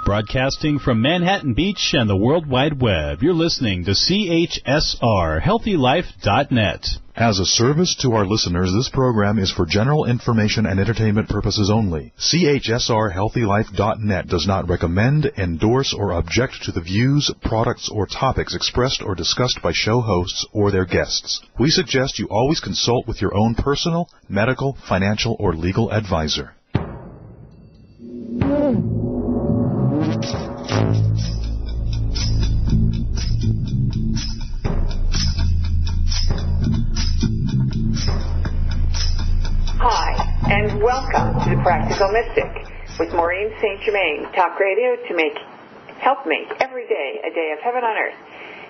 Broadcasting from Manhattan Beach and the World Wide Web, you're listening to CHSR, HealthyLife.net. As a service to our listeners, this program is for general information and entertainment purposes only. CHSR, HealthyLife.net does not recommend, endorse, or object to the views, products, or topics expressed or discussed by show hosts or their guests. We suggest you always consult with your own personal, medical, financial, or legal advisor. Hi, and welcome to The Practical Mystic with Maureen St Germain, talk radio to help make every day a day of heaven on earth.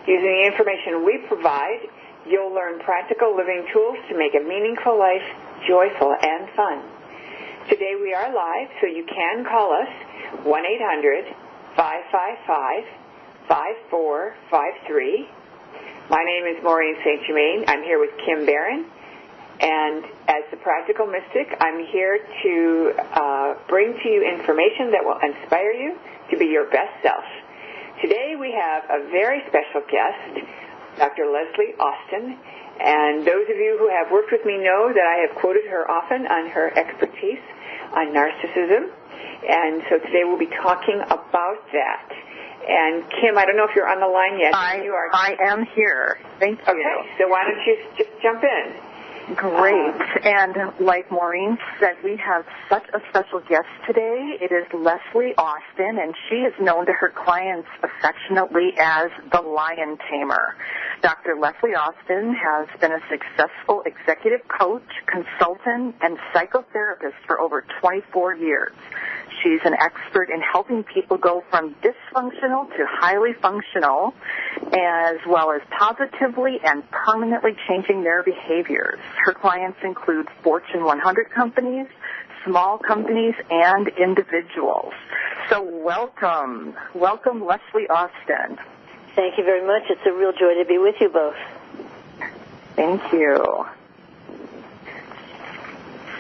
Using the information we provide, you'll learn practical living tools to make a meaningful life joyful and fun. Today we are live, so you can call us 1-800-555-5453. My name is Maureen St Germain. I'm here with Kim Barron. And as the Practical Mystic, I'm here to bring to you information that will inspire you to be your best self. Today we have a very special guest, Dr. Leslie Austin. And those of you who have worked with me know that I have quoted her often on her expertise on narcissism. And so today we'll be talking about that. And Kim, I don't know if you're on the line yet. You are. I am here. Thank you. Okay, so why don't you just jump in? Great. And like Maureen said, we have such a special guest today. It is Leslie Austin, and she is known to her clients affectionately as the Lion Tamer. Dr. Leslie Austin has been a successful executive coach, consultant, and psychotherapist for over 24 years. She's an expert in helping people go from dysfunctional to highly functional, as well as positively and permanently changing their behaviors. Her clients include Fortune 100 companies, small companies, and individuals. So welcome. Welcome, Leslie Austin. Thank you very much. It's a real joy to be with you both. Thank you.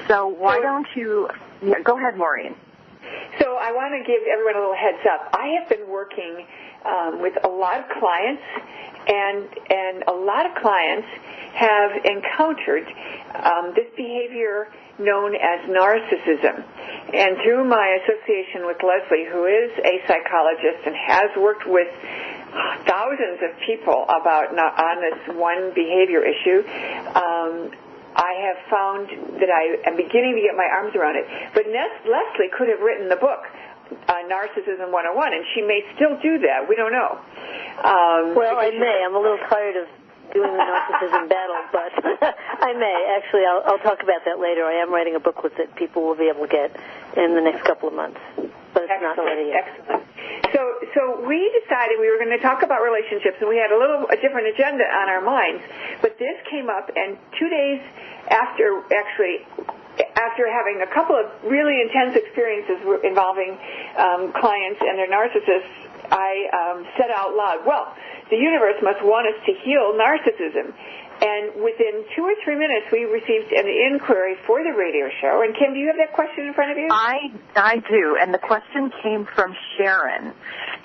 So why don't you... Yeah, go ahead, Maureen. So I want to give everyone a little heads up. I have been working with a lot of clients, and a lot of clients have encountered this behavior known as narcissism. And through my association with Leslie, who is a psychologist and has worked with thousands of people on this one behavior issue, I have found that I am beginning to get my arms around it. But Leslie could have written the book, Narcissism 101, and she may still do that. We don't know. Well, I may. I'm a little tired of doing the narcissism battle, but I may. Actually, I'll talk about that later. I am writing a booklet that people will be able to get in the next couple of months, but it's not ready yet. Excellent. So we decided we were going to talk about relationships, and we had a different agenda on our minds. But this came up, and 2 days after having a couple of really intense experiences involving clients and their narcissists, I said out loud, well, the universe must want us to heal narcissism. And within 2 or 3 minutes, we received an inquiry for the radio show. And Kim, do you have that question in front of you? I do, and the question came from Sharon.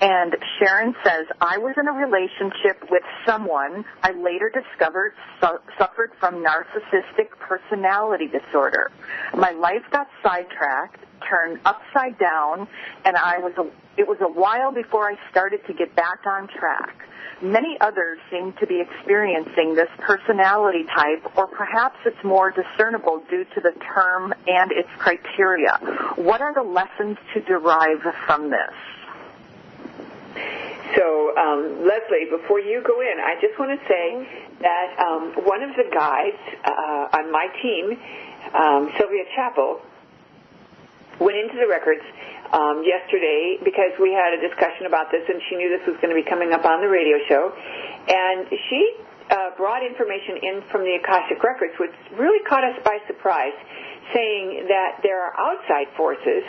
And Sharon says, I was in a relationship with someone I later discovered suffered from narcissistic personality disorder. My life got sidetracked, turned upside down, and it was a while before I started to get back on track. Many others seem to be experiencing this personality type, or perhaps it's more discernible due to the term and its criteria. What are the lessons to derive from this? So, Leslie, before you go in, I just want to say that one of the guys on my team, Sylvia Chappell, went into the records yesterday because we had a discussion about this, and she knew this was going to be coming up on the radio show. And she brought information in from the Akashic Records, which really caught us by surprise, saying that there are outside forces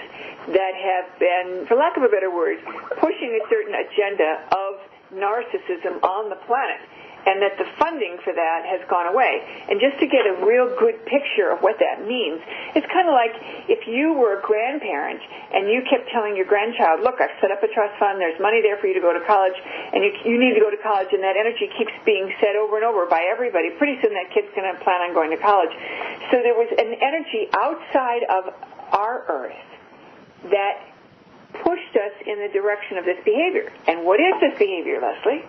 that have been, for lack of a better word, pushing a certain agenda of narcissism on the planet. and that the funding for that has gone away. And just to get a real good picture of what that means, it's kind of like if you were a grandparent and you kept telling your grandchild, look, I've set up a trust fund, there's money there for you to go to college, and you need to go to college, and that energy keeps being said over and over by everybody. Pretty soon that kid's going to plan on going to college. So there was an energy outside of our Earth that pushed us in the direction of this behavior. And what is this behavior, Leslie?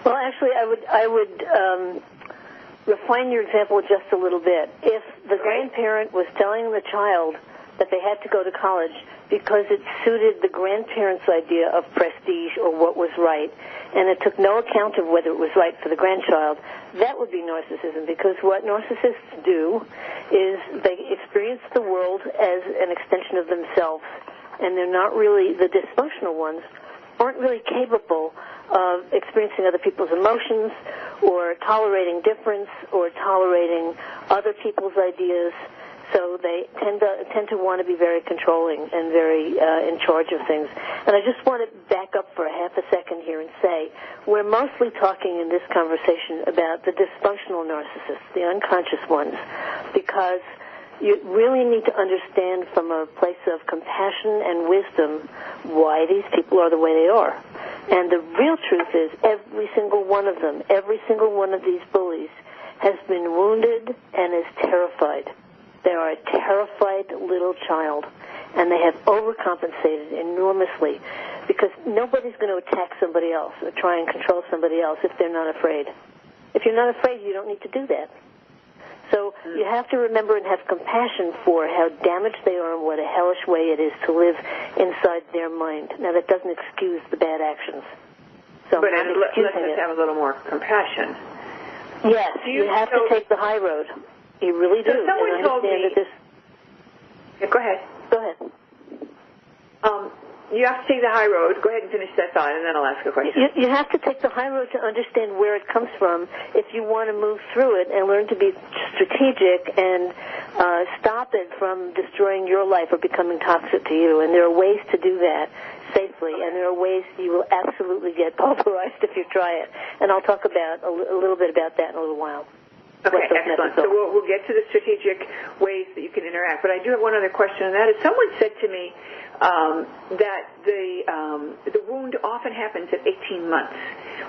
Well, actually, I would refine your example just a little bit. If the grandparent was telling the child that they had to go to college because it suited the grandparent's idea of prestige or what was right, and it took no account of whether it was right for the grandchild, that would be narcissism, because what narcissists do is they experience the world as an extension of themselves, and they're not really, the dysfunctional ones aren't really capable of experiencing other people's emotions or tolerating difference or tolerating other people's ideas. So they tend to want to be very controlling and very in charge of things. And I just want to back up for a half a second here and say we're mostly talking in this conversation about the dysfunctional narcissists, the unconscious ones, because you really need to understand from a place of compassion and wisdom why these people are the way they are. And the real truth is every single one of them, every single one of these bullies has been wounded and is terrified. They are a terrified little child, and they have overcompensated enormously because nobody's going to attack somebody else or try and control somebody else if they're not afraid. If you're not afraid, you don't need to do that. So you have to remember and have compassion for how damaged they are and what a hellish way it is to live inside their mind. Now, that doesn't excuse the bad actions. So but let's just have a little more compassion. Yes, you have to take the high road. You really do. So someone told me... Yeah, go ahead. Go ahead. You have to take the high road. Go ahead and finish that thought, and then I'll ask a question. You have to take the high road to understand where it comes from if you want to move through it and learn to be strategic and stop it from destroying your life or becoming toxic to you. And there are ways to do that safely, and there are ways you will absolutely get pulverized if you try it. And I'll talk about a little bit about that in a little while. Okay, excellent. So we'll get to the strategic ways that you can interact. But I do have one other question, and that is someone said to me that the wound often happens at 18 months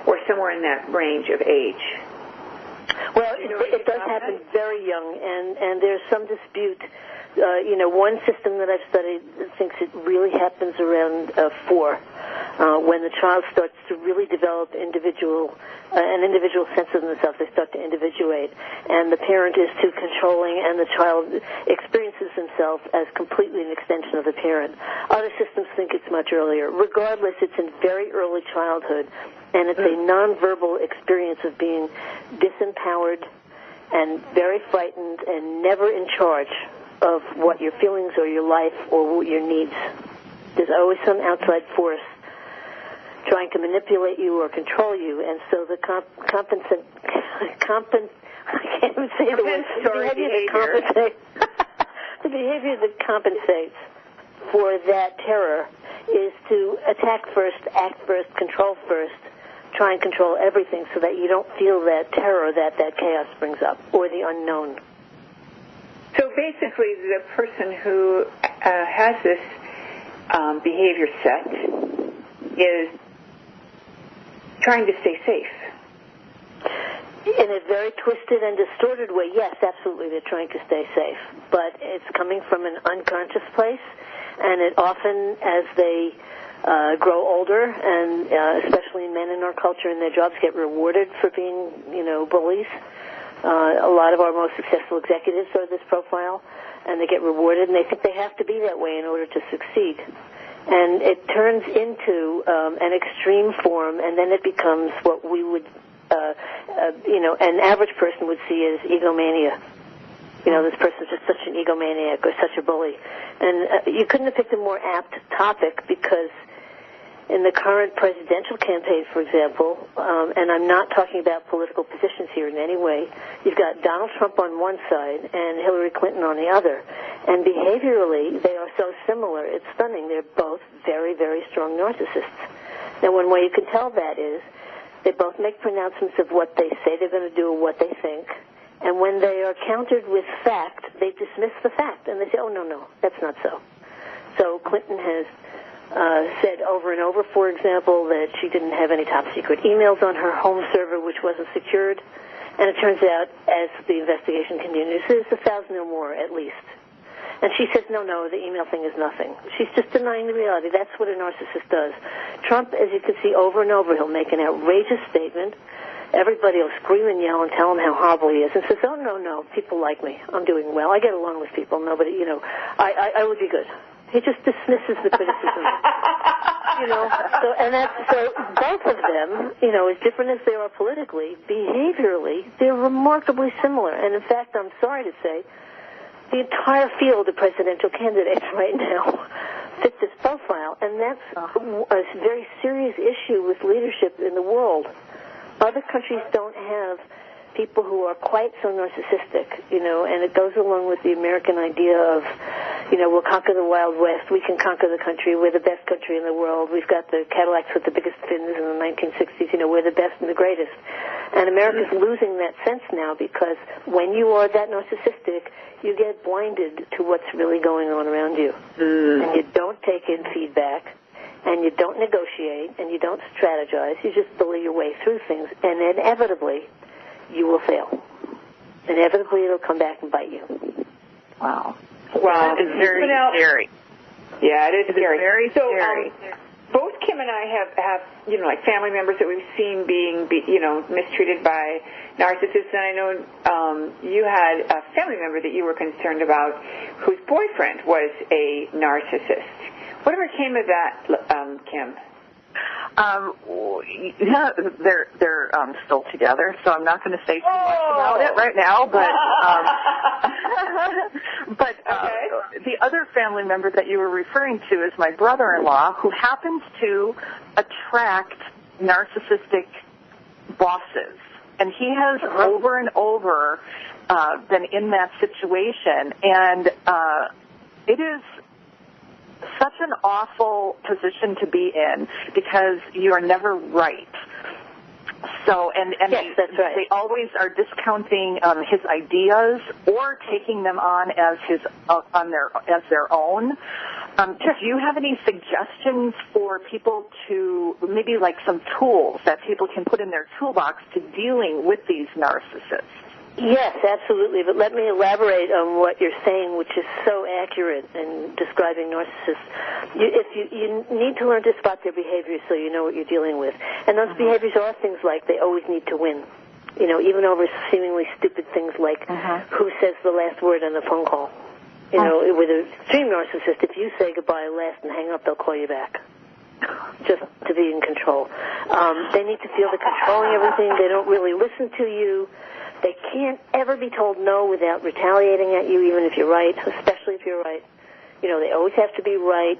or somewhere in that range of age. Well, it does happen very young, and there's some dispute. One system that I've studied thinks it really happens around 4, when the child starts to really develop an individual sense of themselves. They start to individuate, and the parent is too controlling, and the child experiences himself as completely an extension of the parent. Other systems think it's much earlier. Regardless, it's in very early childhood, and it's a nonverbal experience of being disempowered and very frightened and never in charge of what your feelings or your life or your needs. There's always some outside force trying to manipulate you or control you, and so the I can't even say the word. The behavior that compensates for that terror is to attack first, act first, control first, try and control everything so that you don't feel that terror that chaos brings up, or the unknown. So basically, the person who has this behavior set is trying to stay safe. In a very twisted and distorted way, yes, absolutely, they're trying to stay safe. But it's coming from an unconscious place, and it often, as they grow older, and especially men in our culture and their jobs, get rewarded for being, bullies. A lot of our most successful executives are this profile, and they get rewarded, and they think they have to be that way in order to succeed. And it turns into an extreme form, and then it becomes what we would, an average person would see as egomania. This person's just such an egomaniac or such a bully. And you couldn't have picked a more apt topic, because in the current presidential campaign, for example, and I'm not talking about political positions here in any way, you've got Donald Trump on one side and Hillary Clinton on the other. And behaviorally, they are so similar, it's stunning. They're both very, very strong narcissists. Now, one way you can tell that is They both make pronouncements of what they say they're going to do or what they think. And when they are countered with fact, they dismiss the fact. And they say, oh, no, that's not so. So Clinton has said over and over, for example, that she didn't have any top-secret emails on her home server, which wasn't secured. And it turns out, as the investigation continues, there's 1,000 or more at least. And she says, no, the email thing is nothing. She's just denying the reality. That's what a narcissist does. Trump, as you can see over and over, he'll make an outrageous statement. Everybody will scream and yell and tell him how horrible he is and says, oh, no, people like me. I'm doing well. I get along with people. Nobody, I would be good. He just dismisses the criticism. So both of them, as different as they are politically, behaviorally, they're remarkably similar. And in fact, I'm sorry to say, the entire field of presidential candidates right now fit this profile, and that's a very serious issue with leadership in the world. Other countries don't have people who are quite so narcissistic, and it goes along with the American idea of, we'll conquer the Wild West, we can conquer the country, we're the best country in the world, we've got the Cadillacs with the biggest fins in the 1960s, we're the best and the greatest. And America's losing that sense now because when you are that narcissistic, you get blinded to what's really going on around you. And you don't take in feedback, and you don't negotiate, and you don't strategize, you just bully your way through things, and inevitably you will fail. Inevitably it'll come back and bite you. Wow. Wow. It's very scary. Yeah, it is scary. Very scary. Both Kim and I have like family members that we've seen being mistreated by narcissists, and I know you had a family member that you were concerned about whose boyfriend was a narcissist. Whatever came of that, Kim? Yeah, they're still together, so I'm not going to say too much about it right now. But the other family member that you were referring to is my brother-in-law, who happens to attract narcissistic bosses, and he has over and over been in that situation, and it is such an awful position to be in because you are never right. So, and yes, that's right. They always are discounting his ideas or taking them on as their own. Do you have any suggestions for people to maybe like some tools that people can put in their toolbox to dealing with these narcissists? Yes, absolutely. But let me elaborate on what you're saying, which is so accurate in describing narcissists. You need to learn to spot their behaviors so you know what you're dealing with. And those behaviors are things like they always need to win. Even over seemingly stupid things like who says the last word on the phone call. With an extreme narcissist, if you say goodbye last and hang up, they'll call you back. Just to be in control. They need to feel they're controlling everything. They don't really listen to you. They can't ever be told no without retaliating at you, even if you're right, especially if you're right. They always have to be right.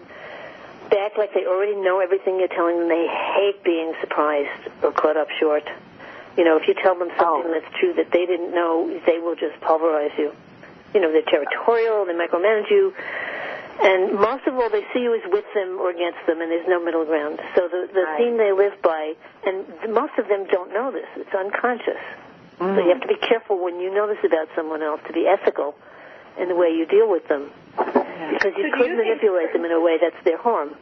They act like they already know everything you're telling them. They hate being surprised or caught up short. If you tell them something that's true that they didn't know, they will just pulverize you. They're territorial, they micromanage you, and most of all, they see you as with them or against them, and there's no middle ground. So the theme they live by, and most of them don't know this. It's unconscious. So you have to be careful when you know this about someone else to be ethical in the way you deal with them. Because you could manipulate them in a way that's their harm.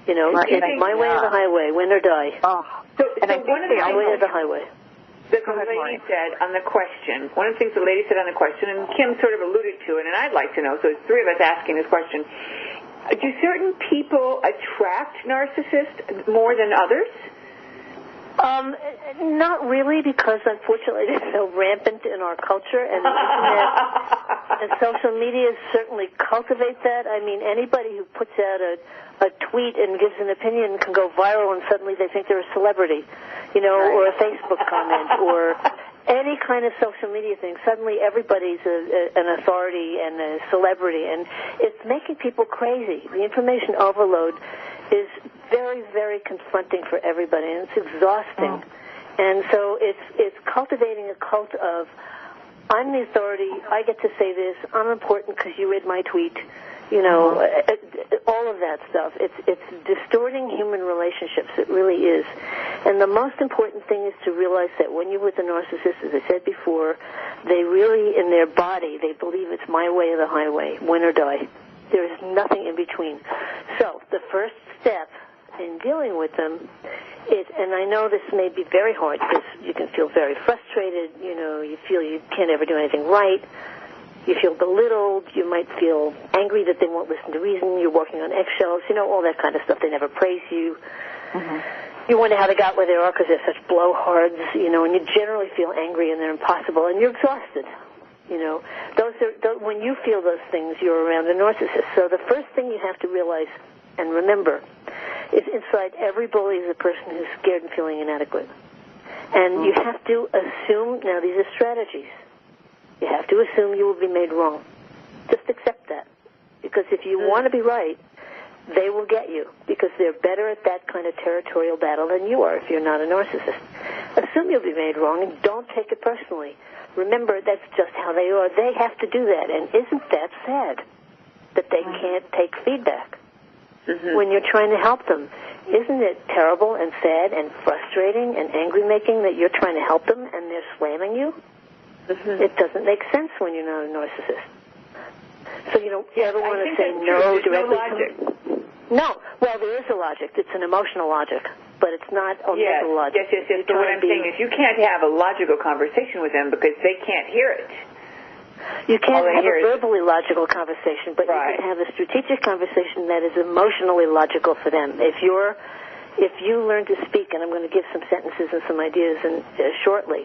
It's my way or the highway, win or die. So one of the my way or the highway. The lady said on the question, one of the things the lady said on the question, and Kim sort of alluded to it, and I'd like to know, so it's three of us asking this question, do certain people attract narcissists more than others? Not really, because unfortunately they're so rampant in our culture, and the internet and social media certainly cultivate that. I mean, anybody who puts out a tweet and gives an opinion can go viral, and suddenly they think they're a celebrity, or a Facebook comment, or any kind of social media thing. Suddenly everybody's an authority and a celebrity, and it's making people crazy. The information overload is very, very confronting for everybody, and it's exhausting. And so it's cultivating a cult of, I'm the authority, I get to say this, I'm important because you read my tweet, You know, all of that stuff. It's distorting human relationships. It really is. And the most important thing is to realize that when you're with a narcissist, as I said before, they really, in their body, they believe it's my way or the highway, win or die. There is nothing in between. So the first step in dealing with them is, and I know this may be very hard because you can feel very frustrated, you know, you feel you can't ever do anything right. You feel belittled. You might feel angry that they won't listen to reason. You're walking on eggshells. You know, all that kind of stuff. They never praise you. You wonder how they got where they are because they're such blowhards, you know, and you generally feel angry and they're impossible and you're exhausted. You know, when you feel those things, you're around a narcissist. So the first thing you have to realize and remember is inside every bully is a person who's scared and feeling inadequate. And you have to assume, now these are strategies. You have to assume you will be made wrong. Just accept that. Because if you want to be right, they will get you. Because they're better at that kind of territorial battle than you are if you're not a narcissist. Assume you'll be made wrong and don't take it personally. Remember, that's just how they are. They have to do that. And isn't that sad that they can't take feedback when you're trying to help them? Isn't it terrible and sad and frustrating and angry-making that you're trying to help them and they're slamming you? It doesn't make sense when you're not a narcissist. So you don't ever want to say no directly. No logic. No. Well, there is a logic. It's an emotional logic, but it's not a mental logic. Yes. But what I'm saying is you can't have a logical conversation with them because they can't hear it. You can't have a verbally logical conversation, but you can have a strategic conversation that is emotionally logical for them. If you learn to speak, and I'm going to give some sentences and some ideas shortly,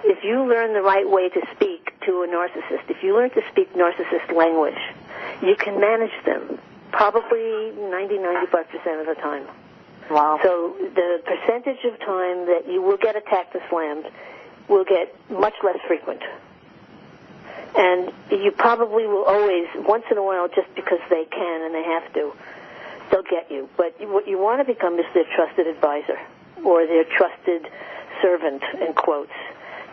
if you learn the right way to speak to a narcissist, if you learn to speak narcissist language, you can manage them probably 90-95% of the time. Wow. So the percentage of time that you will get attacked and slammed will get much less frequent. And you probably will always, once in a while, just because they can and they have to, they'll get you. But what you want to become is their trusted advisor or their trusted servant, in quotes.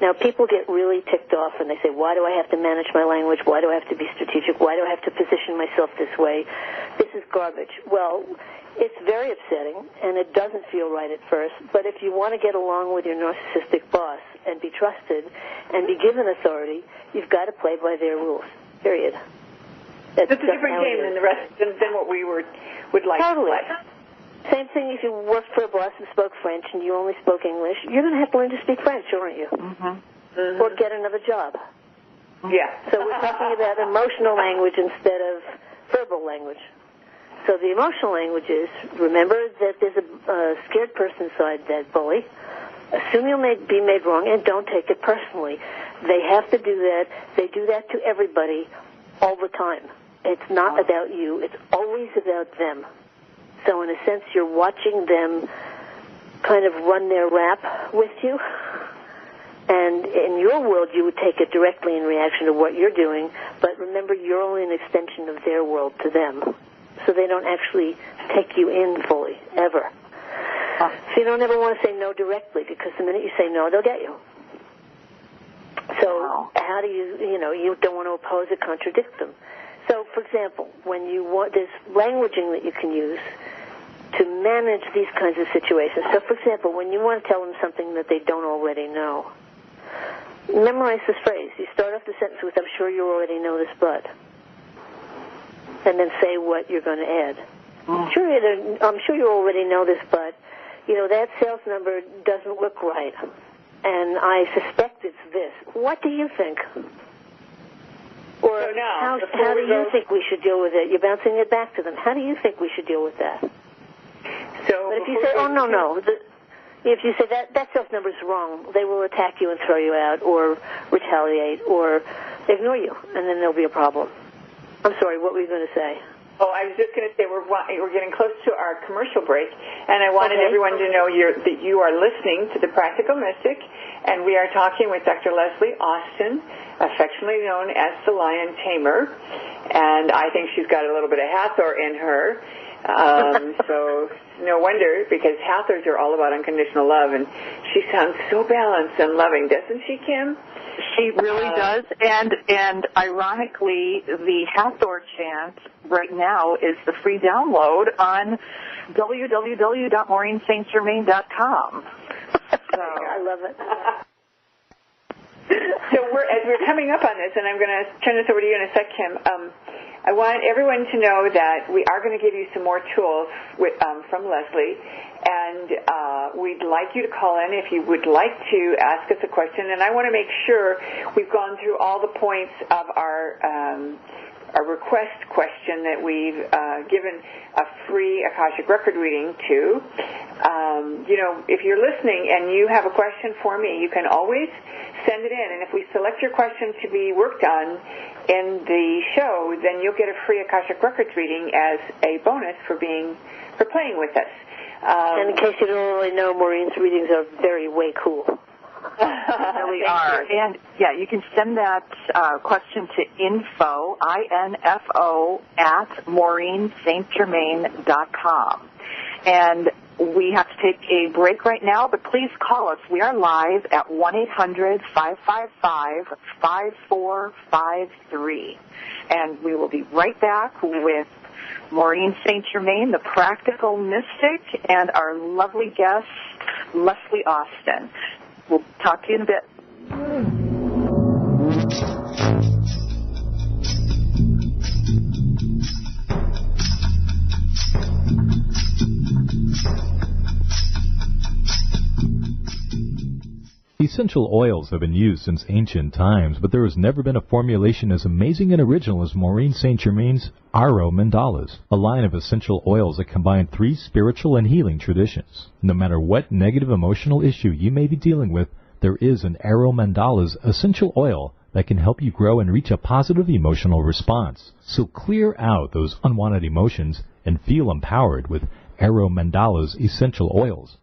Now, people get really ticked off and they say, why do I have to manage my language? Why do I have to be strategic? Why do I have to position myself this way? This is garbage. Well, it's very upsetting, and it doesn't feel right at first, but if you want to get along with your narcissistic boss and be trusted and be given authority, you've got to play by their rules, period. It's a different game than what we would like to play. Same thing if you worked for a boss who spoke French and you only spoke English. You're going to have to learn to speak French, aren't you? Or get another job. Yeah. So we're talking about emotional language instead of verbal language. So the emotional language is, remember that there's a scared person inside that bully. Assume you'll be made wrong and don't take it personally. They have to do that. They do that to everybody all the time. It's not about you. It's always about them. So in a sense, you're watching them kind of run their rap with you. And in your world, you would take it directly in reaction to what you're doing. But remember, you're only an extension of their world to them. So they don't actually take you in fully, ever. So you don't ever want to say no directly, because the minute you say no, they'll get you. So how do you don't want to oppose or contradict them. So, for example, when you want, there's languaging that you can use to manage these kinds of situations. So, for example, when you want to tell them something that they don't already know, memorize this phrase. You start off the sentence with, I'm sure you already know this, but, and then say what you're going to add. I'm sure you already know this, but, that sales number doesn't look right, and I suspect it's this. What do you think? Or so now, how do you think we should deal with it? You're bouncing it back to them. How do you think we should deal with that? But if you say, no, if you say that sales number's wrong, they will attack you and throw you out or retaliate or ignore you, and then there'll be a problem. I'm sorry, what were you going to say? Oh, I was just going to say we're getting close to our commercial break, and I wanted everyone to know that you are listening to The Practical Mystic, and we are talking with Dr. Leslie Austin, affectionately known as the Lion Tamer, and I think she's got a little bit of Hathor in her, so no wonder, because Hathors are all about unconditional love, and she sounds so balanced and loving, doesn't she, Kim? She really does, and ironically, the Hathor chant right now is the free download on www.MaureenSt.Germain.com. So I love it. So as we're coming up on this, and I'm going to turn this over to you in a sec, Kim, I want everyone to know that we are going to give you some more tools from Leslie, and we'd like you to call in if you would like to ask us a question. And I want to make sure we've gone through all the points of our request question that we've given a free Akashic record reading to. If you're listening and you have a question for me, you can always send it in. And if we select your question to be worked on in the show, then you'll get a free Akashic Records reading as a bonus for playing with us. And in case you don't already know, Maureen's readings are way cool. They really are. And, you can send that question to info, I-N-F-O, at MaureenSt.Germain.com. And we have to take a break right now, but please call us. We are live at 1-800-555-5453. And we will be right back with Maureen St. Germain, the practical mystic, and our lovely guest, Leslie Austin. We'll talk to you in a bit. Essential oils have been used since ancient times, but there has never been a formulation as amazing and original as Maureen St. Germain's Aro Mandalas, a line of essential oils that combine 3 spiritual and healing traditions. No matter what negative emotional issue you may be dealing with, there is an Aro Mandalas essential oil that can help you grow and reach a positive emotional response. So clear out those unwanted emotions and feel empowered with Aro Mandalas essential oils.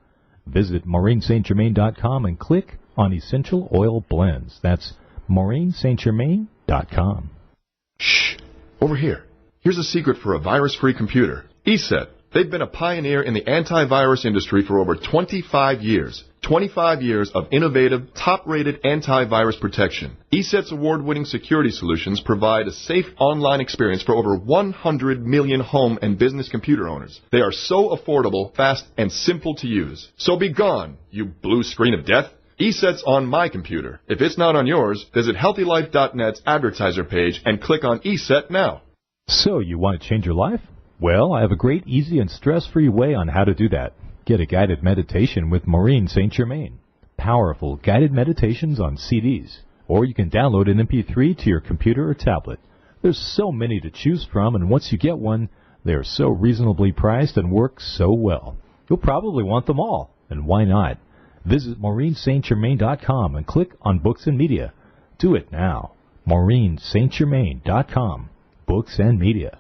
Visit MaureenSt.Germain.com and click on Essential Oil Blends. That's MaureenSt.Germain.com. Shh! Over here. Here's a secret for a virus-free computer. ESET. They've been a pioneer in the antivirus industry for over 25 years. 25 years of innovative, top-rated antivirus protection. ESET's award-winning security solutions provide a safe online experience for over 100 million home and business computer owners. They are so affordable, fast, and simple to use. So be gone, you blue screen of death. ESET's on my computer. If it's not on yours, visit HealthyLife.net's advertiser page and click on ESET now. So you want to change your life? Well, I have a great, easy, and stress-free way on how to do that. Get a guided meditation with Maureen St. Germain. Powerful guided meditations on CDs. Or you can download an MP3 to your computer or tablet. There's so many to choose from, and once you get one, they are so reasonably priced and work so well. You'll probably want them all, and why not? Visit MaureenSt.Germain.com and click on Books and Media. Do it now. MaureenSt.Germain.com. Books and Media.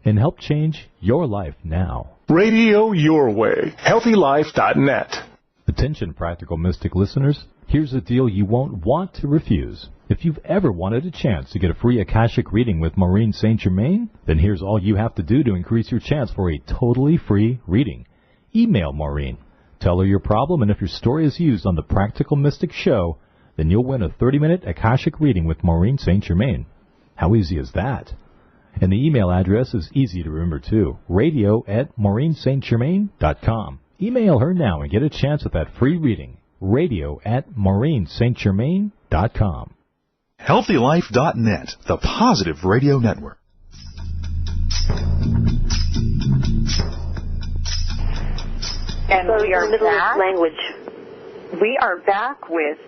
And help change your life now. Radio your way. HealthyLife.net. Attention, Practical Mystic listeners. Here's a deal you won't want to refuse. If you've ever wanted a chance to get a free Akashic reading with Maureen St. Germain, then here's all you have to do to increase your chance for a totally free reading. Email Maureen. Tell her your problem, and if your story is used on the Practical Mystic Show, then you'll win a 30-minute Akashic reading with Maureen St. Germain. How easy is that? And the email address is easy to remember, too. radio@MaureenStGermain.com. Email her now and get a chance at that free reading. radio@MaureenStGermain.com. HealthyLife.net, the positive radio network. And so we are back. Language. We are back with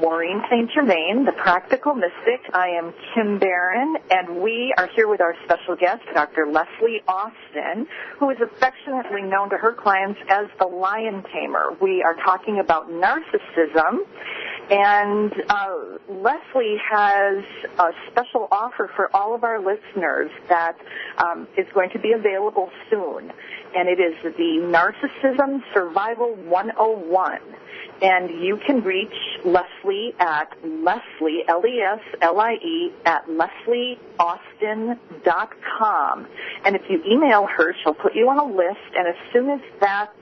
Maureen St. Germain, the Practical Mystic. I am Kim Barron, and we are here with our special guest, Dr. Leslie Austin, who is affectionately known to her clients as the Lion Tamer. We are talking about narcissism, and Leslie has a special offer for all of our listeners that is going to be available soon. and it is the Narcissism Survival 101. And you can reach Leslie at Leslie, Leslie, at leslieaustin.com. And if you email her, she'll put you on a list, and as soon as that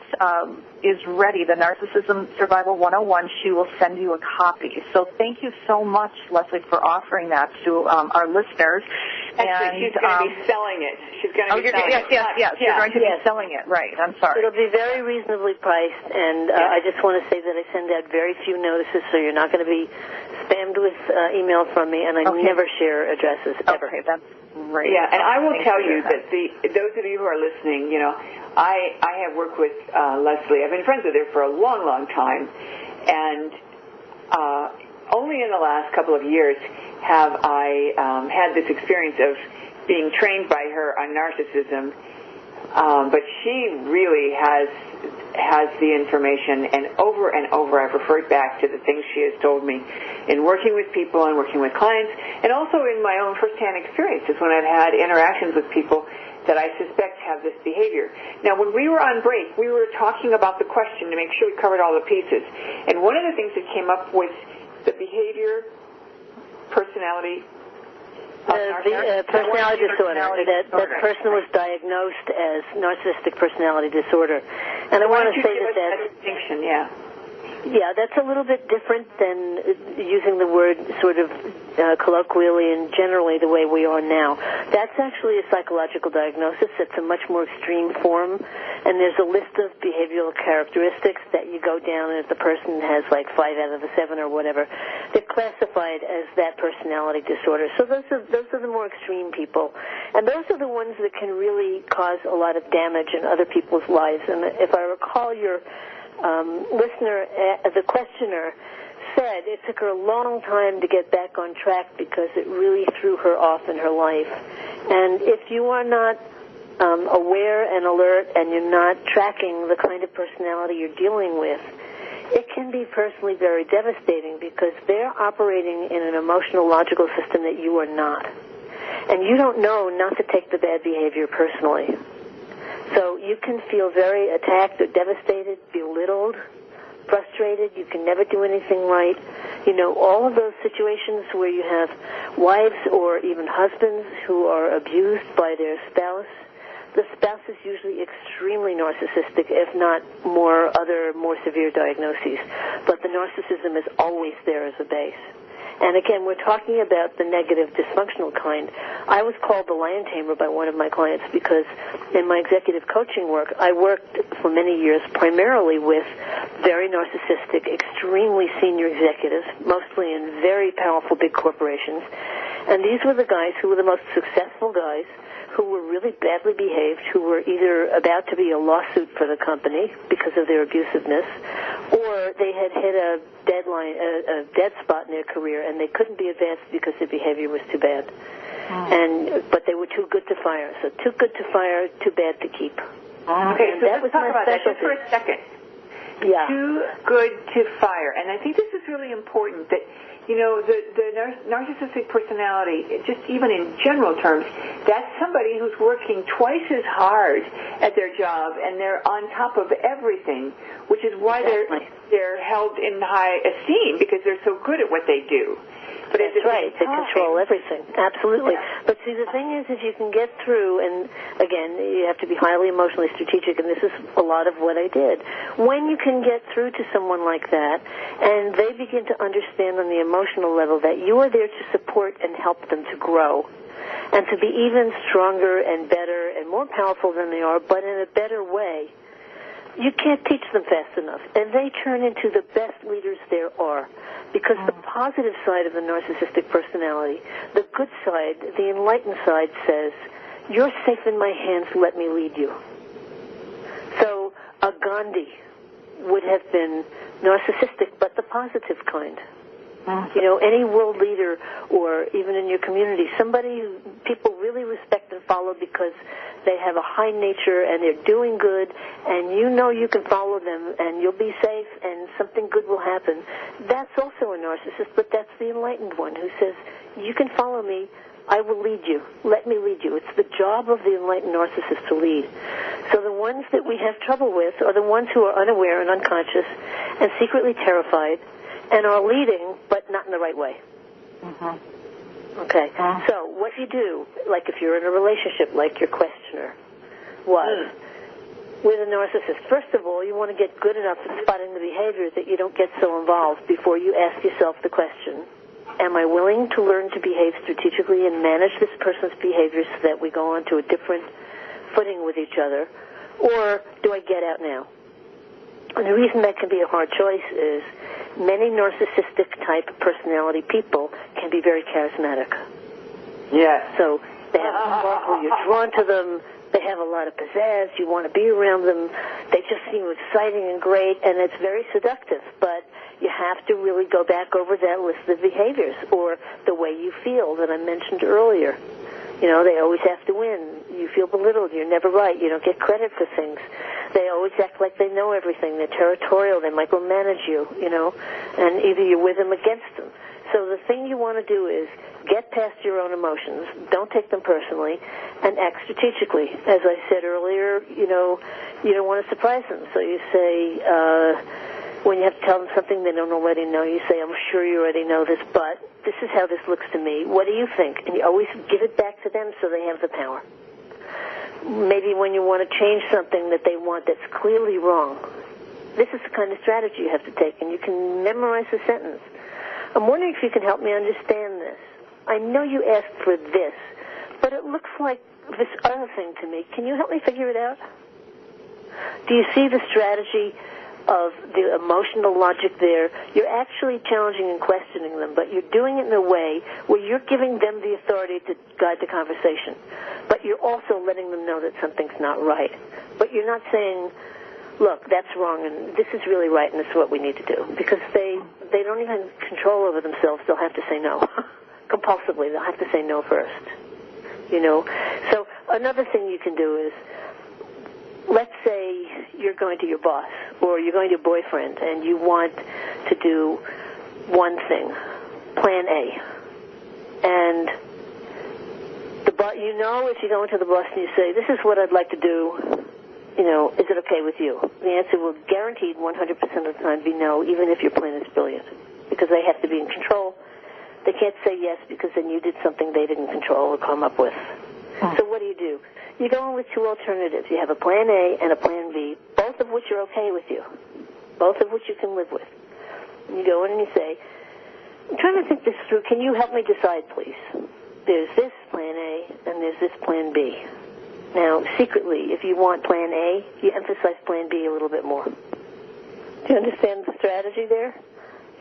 is ready, the Narcissism Survival 101, she will send you a copy. So thank you so much, Leslie, for offering that to our listeners. Actually, she's going to be selling it. She's going to be selling it. Yes. You're going to be selling it, right. I'm sorry. It'll be very reasonably priced, and I just want to say that I send out very few notices, so you're not going to be spammed with email from me, and I never share addresses, ever. Okay, that's great. Yeah, and I will tell you that those of you who are listening, I have worked with Leslie. I've been friends with her for a long, long time, and only in the last couple of years have I had this experience of being trained by her on narcissism. But she really has the information, and over I've referred back to the things she has told me in working with people and working with clients, and also in my own firsthand experiences when I've had interactions with people that I suspect have this behavior. Now, when we were on break, we were talking about the question to make sure we covered all the pieces. And one of the things that came up was the behavior, personality, personality disorder. That person was diagnosed as narcissistic personality disorder. And I want to say that distinction, yeah, that's a little bit different than using the word sort of colloquially and generally the way we are now. That's actually a psychological diagnosis. It's a much more extreme form, and there's a list of behavioral characteristics that you go down, and if the person has like 5 out of the 7 or whatever, they're classified as that personality disorder. So those are the more extreme people, and those are the ones that can really cause a lot of damage in other people's lives. And if I recall your listener, the questioner, said it took her a long time to get back on track because it really threw her off in her life. And if you are not aware and alert and you're not tracking the kind of personality you're dealing with, it can be personally very devastating because they're operating in an emotional, logical system that you are not. And you don't know not to take the bad behavior personally. So you can feel very attacked or devastated, belittled, frustrated. You can never do anything right. All of those situations where you have wives or even husbands who are abused by their spouse. The spouse is usually extremely narcissistic, if not more severe diagnoses. But the narcissism is always there as a base. And again, we're talking about the negative, dysfunctional kind. I was called the lion tamer by one of my clients because in my executive coaching work, I worked for many years primarily with very narcissistic, extremely senior executives, mostly in very powerful big corporations. And these were the guys who were the most successful guys, who were really badly behaved, who were either about to be a lawsuit for the company because of their abusiveness, or they had hit a dead spot in their career, and they couldn't be advanced because their behavior was too bad. But they were too good to fire. So too good to fire, too bad to keep. Okay, so let's talk about that just for a second. Yeah. Too good to fire. And I think this is really important that, the narcissistic personality, just even in general terms, that's somebody who's working twice as hard at their job and they're on top of everything, which is why they're held in high esteem because they're so good at what they do. But that's right. They control everything. Absolutely. Yeah. But see, the thing is, if you can get through, and again, you have to be highly emotionally strategic, and this is a lot of what I did. When you can get through to someone like that, and they begin to understand on the emotional level that you are there to support and help them to grow, and to be even stronger and better and more powerful than they are, but in a better way, you can't teach them fast enough. And they turn into the best leaders there are. Because the positive side of the narcissistic personality, the good side, the enlightened side says, you're safe in my hands, let me lead you. So a Gandhi would have been narcissistic, but the positive kind. Any world leader or even in your community, somebody who people really respect and follow because they have a high nature and they're doing good, and you can follow them and you'll be safe and something good will happen. That's also a narcissist, but that's the enlightened one who says, you can follow me, I will lead you. Let me lead you. It's the job of the enlightened narcissist to lead. So the ones that we have trouble with are the ones who are unaware and unconscious and secretly terrified and are leading, but not in the right way. Mm-hmm. Okay. So what you do, like if you're in a relationship, like your questioner was, with a narcissist, first of all, you want to get good enough at spotting the behavior that you don't get so involved before you ask yourself the question, am I willing to learn to behave strategically and manage this person's behavior so that we go on to a different footing with each other, or do I get out now? And the reason that can be a hard choice is many narcissistic type personality people can be very charismatic. Yeah. So they have a sparkle, you're drawn to them, they have a lot of pizzazz, you want to be around them, they just seem exciting and great, and it's very seductive, but you have to really go back over that list of behaviors, or the way you feel that I mentioned earlier. You know, they always have to win. You feel belittled. You're never right. You don't get credit for things. They always act like they know everything. They're territorial. They micromanage you, you know, and either you're with them or against them. So the thing you want to do is get past your own emotions. Don't take them personally, and act strategically. As I said earlier, you know, you don't want to surprise them. So you say, when you have to tell them something they don't already know, you say, I'm sure you already know this, but this is how this looks to me. What do you think? And you always give it back to them so they have the power. Maybe when you want to change something that they want that's clearly wrong, this is the kind of strategy you have to take, and you can memorize the sentence. I'm wondering if you can help me understand this. I know you asked for this, but it looks like this other thing to me. Can you help me figure it out? Do you see the strategy of the emotional logic there? You're actually challenging and questioning them, but you're doing it in a way where you're giving them the authority to guide the conversation. But you're also letting them know that something's not right. But you're not saying, look, that's wrong, and this is really right, and this is what we need to do. Because they don't even have control over themselves. They'll have to say no. Compulsively, they'll have to say no first. You know? So another thing you can do is, let's say you're going to your boss or you're going to your boyfriend and you want to do one thing, plan A. And you know, if you go into the boss and you say, this is what I'd like to do, you know, is it okay with you? The answer will guaranteed 100% of the time be no, even if your plan is brilliant, because they have to be in control. They can't say yes because then you did something they didn't control or come up with. So what do? You go in with two alternatives. You have a plan A and a plan B, both of which are okay with you, both of which you can live with. You go in and you say, I'm trying to think this through. Can you help me decide, please? There's this plan A and there's this plan B. Now, secretly, if you want plan A, you emphasize plan B a little bit more. Do you understand the strategy there?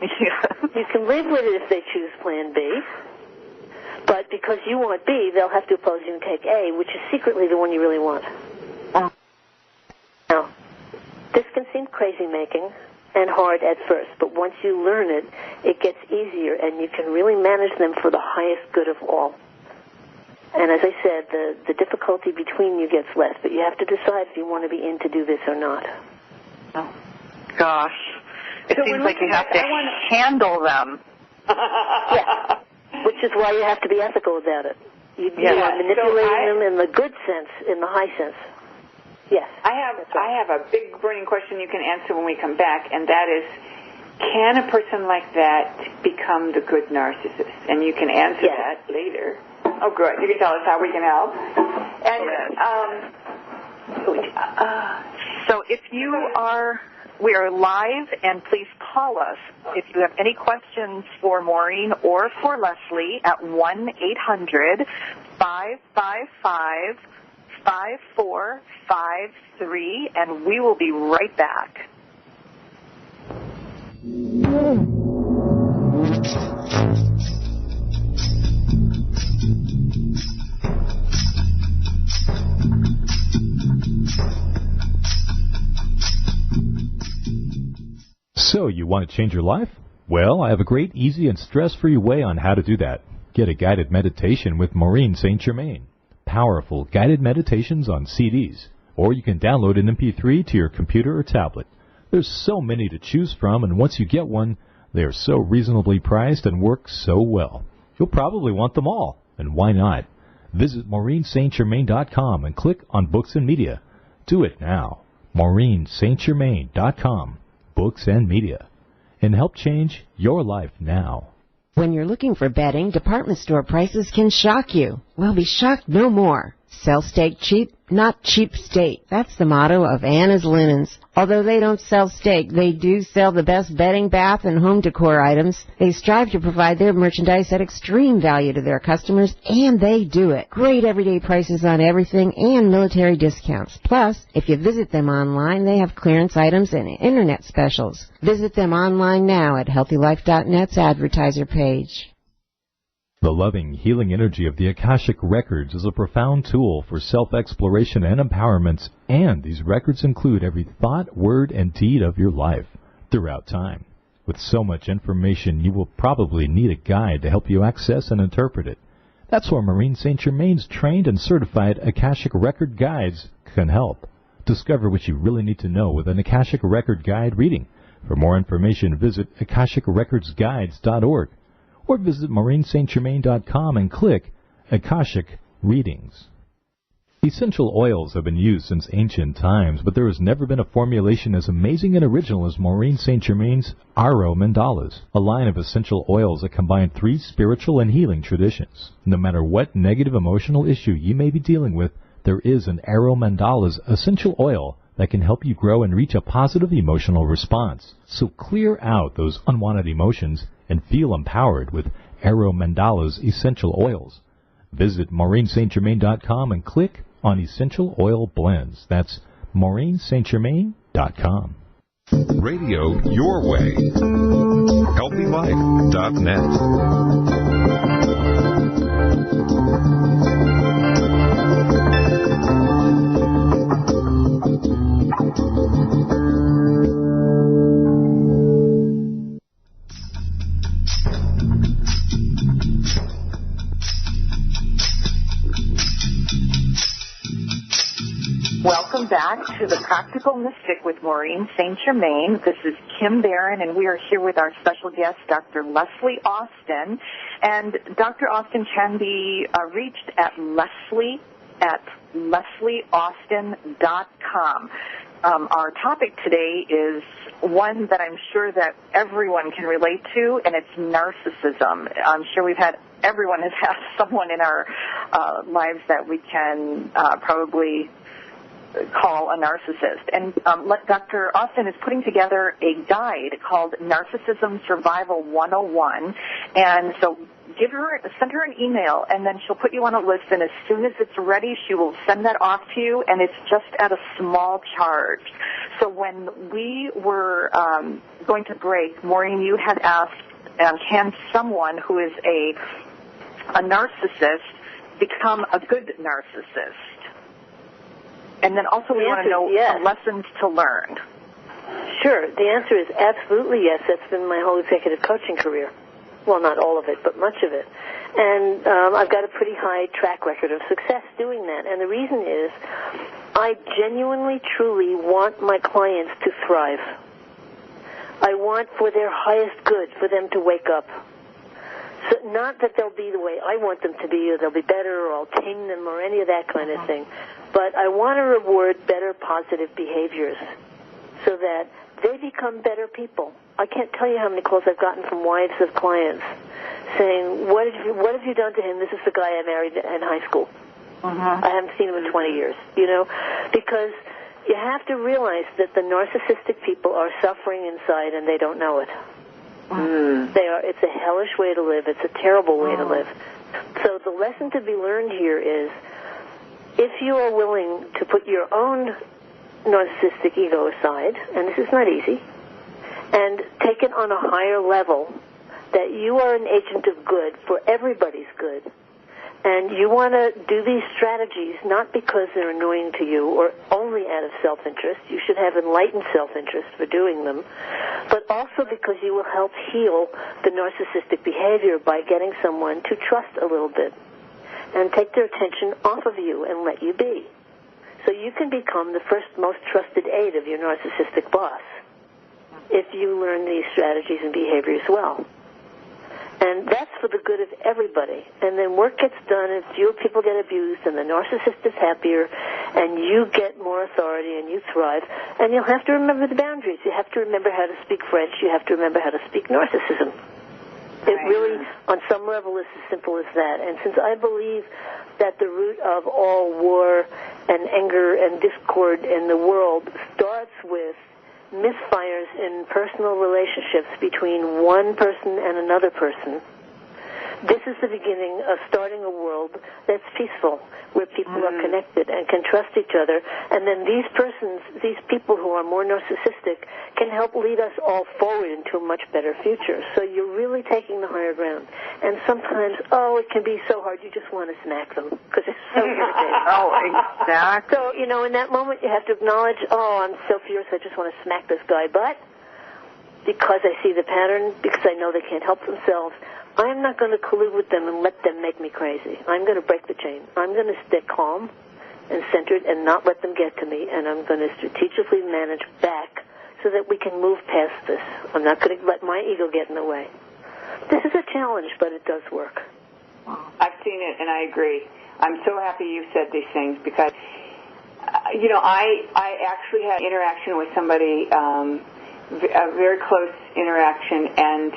Yeah. You can live with it if they choose plan B. But because you want B, they'll have to oppose you and take A, which is secretly the one you really want. Now, this can seem crazy-making and hard at first, but once you learn it, it gets easier, and you can really manage them for the highest good of all. And as I said, the difficulty between you gets less, but you have to decide if you want to be in to do this or not. Oh, gosh. It seems like you have to handle them. Yeah. Which is why you have to be ethical about it. You are manipulating them in the good sense, in the high sense. Yes. I have a big burning question you can answer when we come back, and that is, can a person like that become the good narcissist? And you can answer that later. Oh, good. You can tell us how we can help. And so if you are... We are live, and please call us if you have any questions for Maureen or for Leslie at 1-800-555-5453, and we will be right back. So, you want to change your life? Well, I have a great, easy, and stress-free way on how to do that. Get a guided meditation with Maureen St Germain. Powerful guided meditations on CDs. Or you can download an MP3 to your computer or tablet. There's so many to choose from, and once you get one, they are so reasonably priced and work so well. You'll probably want them all. And why not? Visit MaureenSt.Germain.com and click on Books and Media. Do it now. MaureenSt.Germain.com. Books and Media. And help change your life now. When you're looking for bedding, department store prices can shock you. Well, be shocked no more. Sell steak cheap, not cheap steak. That's the motto of Anna's Linens. Although they don't sell steak, they do sell the best bedding, bath, and home decor items. They strive to provide their merchandise at extreme value to their customers, and they do it. Great everyday prices on everything and military discounts. Plus, if you visit them online, they have clearance items and internet specials. Visit them online now at HealthyLife.net's advertiser page. The loving, healing energy of the Akashic Records is a profound tool for self-exploration and empowerment, and these records include every thought, word, and deed of your life throughout time. With so much information, you will probably need a guide to help you access and interpret it. That's where Maureen St Germain's trained and certified Akashic Record guides can help. Discover what you really need to know with an Akashic Record guide reading. For more information, visit AkashicRecordsGuides.org. or visit MaureenStGermain.com and click Akashic Readings. Essential oils have been used since ancient times, but there has never been a formulation as amazing and original as Maureen St Germain's Aro Mandalas, a line of essential oils that combine 3 spiritual and healing traditions. No matter what negative emotional issue you may be dealing with, there is an Aro Mandalas essential oil that can help you grow and reach a positive emotional response. So clear out those unwanted emotions and feel empowered with Aro Mandalas essential oils. Visit MaureenStGermain.com and click on Essential Oil Blends. That's MaureenStGermain.com. Radio your way. HealthyLife.net. Welcome back to The Practical Mystic with Maureen St. Germain. This is Kim Barron, and we are here with our special guest, Dr. Leslie Austin. And Dr. Austin can be reached at leslieaustin.com. Our topic today is one that I'm sure that everyone can relate to, and it's narcissism. I'm sure everyone has had someone in our lives that we can probably call a narcissist. And Dr. Austin is putting together a guide called Narcissism Survival 101. And so send her an email, and then she'll put you on a list, and as soon as it's ready, she will send that off to you, and it's just at a small charge. So when we were going to break, Maureen, you had asked, can someone who is a narcissist become a good narcissist? And then also we want to know some lessons to learn. Sure. The answer is absolutely yes. That's been my whole executive coaching career. Well, not all of it, but much of it. And I've got a pretty high track record of success doing that. And the reason is I genuinely, truly want my clients to thrive. I want for their highest good for them to wake up. So not that they'll be the way I want them to be, or they'll be better, or I'll tame them, or any of that kind of thing. But I want to reward better positive behaviors so that they become better people. I can't tell you how many calls I've gotten from wives of clients saying, what have you done to him? This is the guy I married in high school. I haven't seen him in 20 years, because you have to realize that the narcissistic people are suffering inside and they don't know it. It's a hellish way to live. It's a terrible way to live. So the lesson to be learned here is, if you are willing to put your own narcissistic ego aside, and this is not easy, and take it on a higher level, that you are an agent of good for everybody's good, and you want to do these strategies not because they're annoying to you or only out of self-interest. You should have enlightened self-interest for doing them, but also because you will help heal the narcissistic behavior by getting someone to trust a little bit and take their attention off of you and let you be. So you can become the first most trusted aide of your narcissistic boss if you learn these strategies and behaviors well. And that's for the good of everybody. And then work gets done, and fewer people get abused, and the narcissist is happier, and you get more authority, and you thrive. And you'll have to remember the boundaries. You have to remember how to speak French. You have to remember how to speak narcissism. It really, on some level, is as simple as that. And since I believe that the root of all war and anger and discord in the world starts with misfires in personal relationships between one person and another person, this is the beginning of starting a world that's peaceful, where people are connected and can trust each other. And then these people who are more narcissistic, can help lead us all forward into a much better future. So you're really taking the higher ground. And sometimes, it can be so hard, you just want to smack them, because it's so irritating. Oh, exactly. So, in that moment you have to acknowledge, I'm so furious, I just want to smack this guy. But because I see the pattern, because I know they can't help themselves, I'm not going to collude with them and let them make me crazy. I'm going to break the chain. I'm going to stay calm and centered and not let them get to me, and I'm going to strategically manage back so that we can move past this. I'm not going to let my ego get in the way. This is a challenge, but it does work. I've seen it, and I agree. I'm so happy you said these things because, I actually had interaction with somebody, a very close interaction, and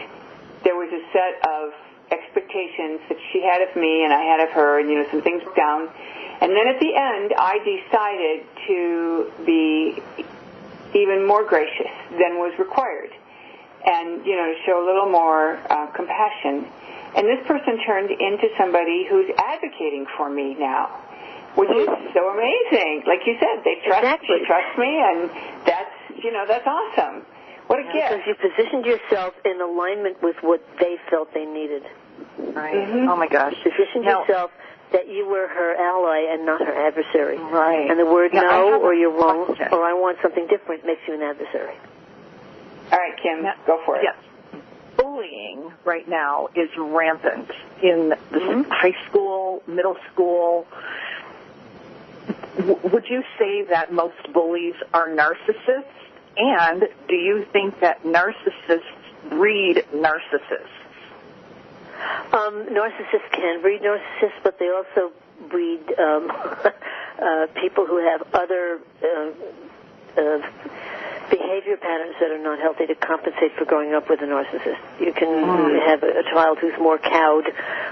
there was a set of expectations that she had of me and I had of her, and, some things broke down. And then at the end, I decided to be even more gracious than was required and, to show a little more compassion. And this person turned into somebody who's advocating for me now, which is so amazing. Like you said, she trusts me, and that's awesome. What a gift. Because you positioned yourself in alignment with what they felt they needed. Right. Oh, my gosh. Positioned yourself that you were her ally and not her adversary. Right. And the word no, or you're wrong, or I want something different makes you an adversary. All right, Kim, go for it. Yes. Bullying right now is rampant in the high school, middle school. Would you say that most bullies are narcissists? And do you think that narcissists breed narcissists? Narcissists can breed narcissists, but they also breed people who have other behavior patterns that are not healthy to compensate for growing up with a narcissist. You can have a child who's more cowed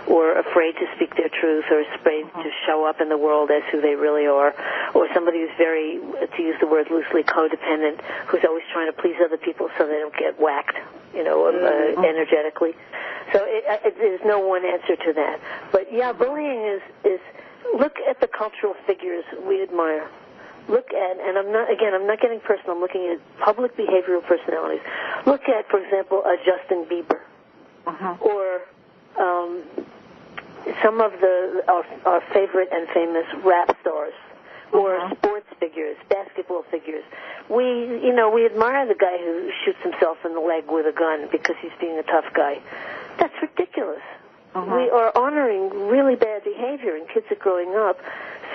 or afraid to speak their truth or afraid to show up in the world as who they really are, or somebody who's very, to use the word loosely, codependent, who's always trying to please other people so they don't get whacked, energetically. So there's no one answer to that. But, bullying is look at the cultural figures we admire. Look at, and I'm not getting personal, I'm looking at public behavioral personalities. Look at, for example, Justin Bieber, or some of our favorite and famous rap stars, or sports figures, basketball figures. We admire the guy who shoots himself in the leg with a gun because he's being a tough guy. That's ridiculous. We are honoring really bad behavior, and kids are growing up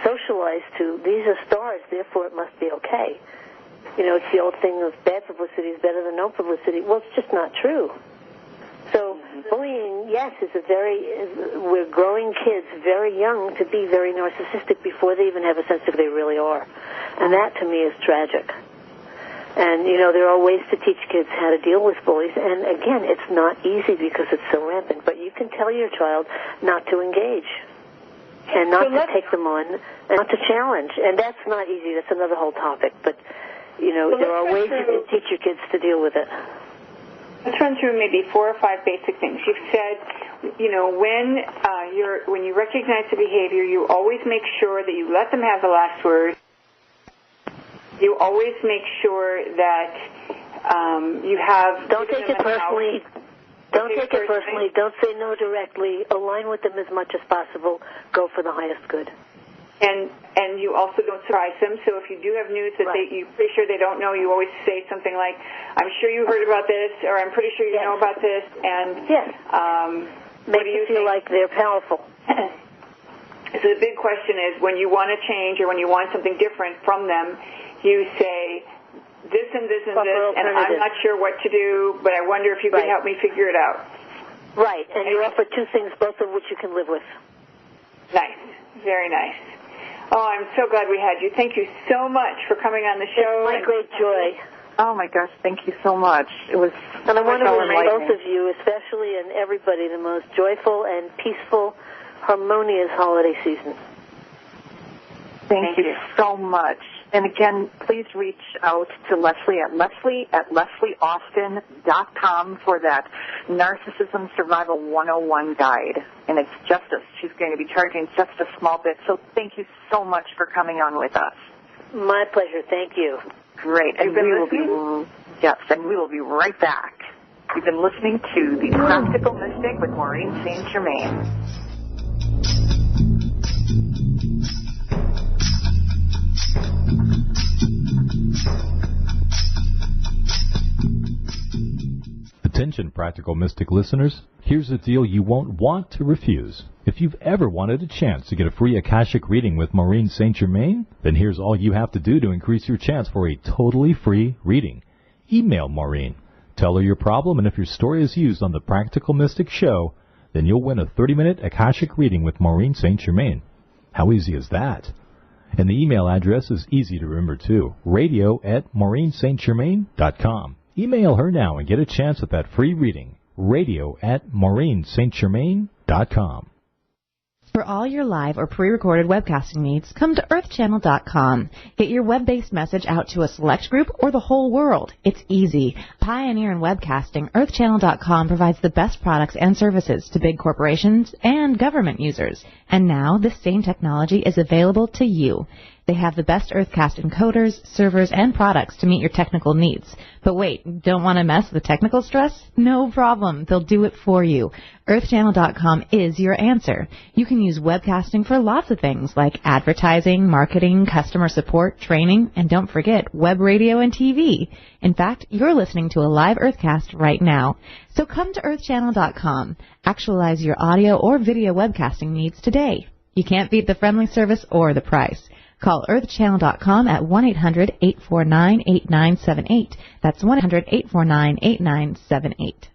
socialized to, these are stars, therefore it must be okay. It's the old thing of bad publicity is better than no publicity. Well, it's just not true. So bullying, yes, we're growing kids very young to be very narcissistic before they even have a sense of who they really are. And that, to me, is tragic. And, there are ways to teach kids how to deal with bullies. And, again, it's not easy because it's so rampant. But you can tell your child not to engage and not to take them on and not to challenge. And that's not easy. That's another whole topic. But, there are ways you can teach your kids to deal with it. Let's run through maybe 4 or 5 basic things. You've said, when you recognize the behavior, you always make sure that you let them have the last word. You always make sure that you have... Don't take it personally. Don't take it personally. Don't say no directly. Align with them as much as possible. Go for the highest good. And you also don't surprise them. So if you do have news that you're pretty sure they don't know, you always say something like, I'm sure you heard about this, or I'm pretty sure you know about this. And make them feel like they're powerful. So the big question is, when you want to change or when you want something different from them, you say this and this and this, and I'm not sure what to do, but I wonder if you can help me figure it out. Right, and you offer two things, both of which you can live with. Nice. Very nice. Oh, I'm so glad we had you. Thank you so much for coming on the show. It's my great joy. Oh, my gosh, thank you so much. It was And I want to so wish both of you, especially and everybody, the most joyful and peaceful, harmonious holiday season. Thank you so much. And again, please reach out to Leslie at leslieaustin.com for that Narcissism Survival 101 guide. And it's she's going to be charging just a small bit. So thank you so much for coming on with us. My pleasure. Thank you. Great. And we will be right back. You've been listening to The Practical Mystic with Maureen St Germain. Attention, Practical Mystic listeners. Here's a deal you won't want to refuse. If you've ever wanted a chance to get a free Akashic reading with Maureen St Germain, then here's all you have to do to increase your chance for a totally free reading. Email Maureen. Tell her your problem, and if your story is used on the Practical Mystic show, then you'll win a 30-minute Akashic reading with Maureen St Germain. How easy is that? And the email address is easy to remember, too. radio@MaureenStGermain.com. Email her now and get a chance at that free reading. radio@MaureenStGermain.com. For all your live or pre-recorded webcasting needs, come to earthchannel.com. Get your web-based message out to a select group or the whole world. It's easy. Pioneer in webcasting, earthchannel.com provides the best products and services to big corporations and government users. And now this same technology is available to you. They have the best Earthcast encoders, servers, and products to meet your technical needs. But wait, don't want to mess with technical stress? No problem. They'll do it for you. EarthChannel.com is your answer. You can use webcasting for lots of things like advertising, marketing, customer support, training, and don't forget web radio and TV. In fact, you're listening to a live Earthcast right now. So come to EarthChannel.com. Actualize your audio or video webcasting needs today. You can't beat the friendly service or the price. Call earthchannel.com at 1-800-849-8978. That's 1-800-849-8978.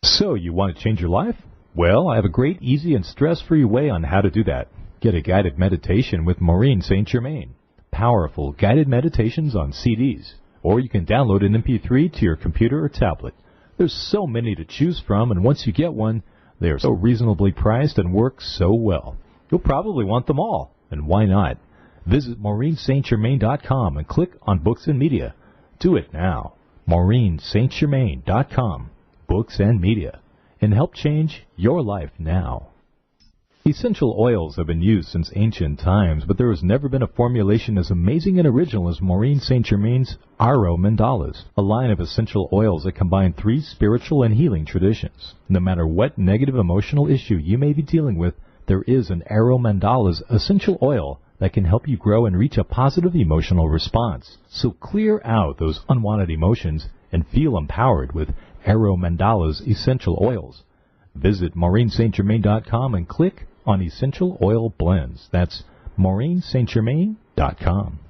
So, you want to change your life? Well, I have a great, easy, and stress-free way on how to do that. Get a guided meditation with Maureen St Germain. Powerful guided meditations on CDs. Or you can download an MP3 to your computer or tablet. There's so many to choose from, and once you get one, they are so reasonably priced and work so well. You'll probably want them all, and why not? Visit MaureenStGermain.com and click on Books and Media. Do it now. MaureenStGermain.com, Books and Media, and help change your life now. Essential oils have been used since ancient times, but there has never been a formulation as amazing and original as Maureen St Germain's Aro Mandalas, a line of essential oils that combine 3 spiritual and healing traditions. No matter what negative emotional issue you may be dealing with, there is an Aro Mandalas essential oil that can help you grow and reach a positive emotional response. So clear out those unwanted emotions and feel empowered with Aro Mandalas essential oils. Visit MaureenStGermain.com and click on Essential Oil Blends. That's MaureenStGermain.com.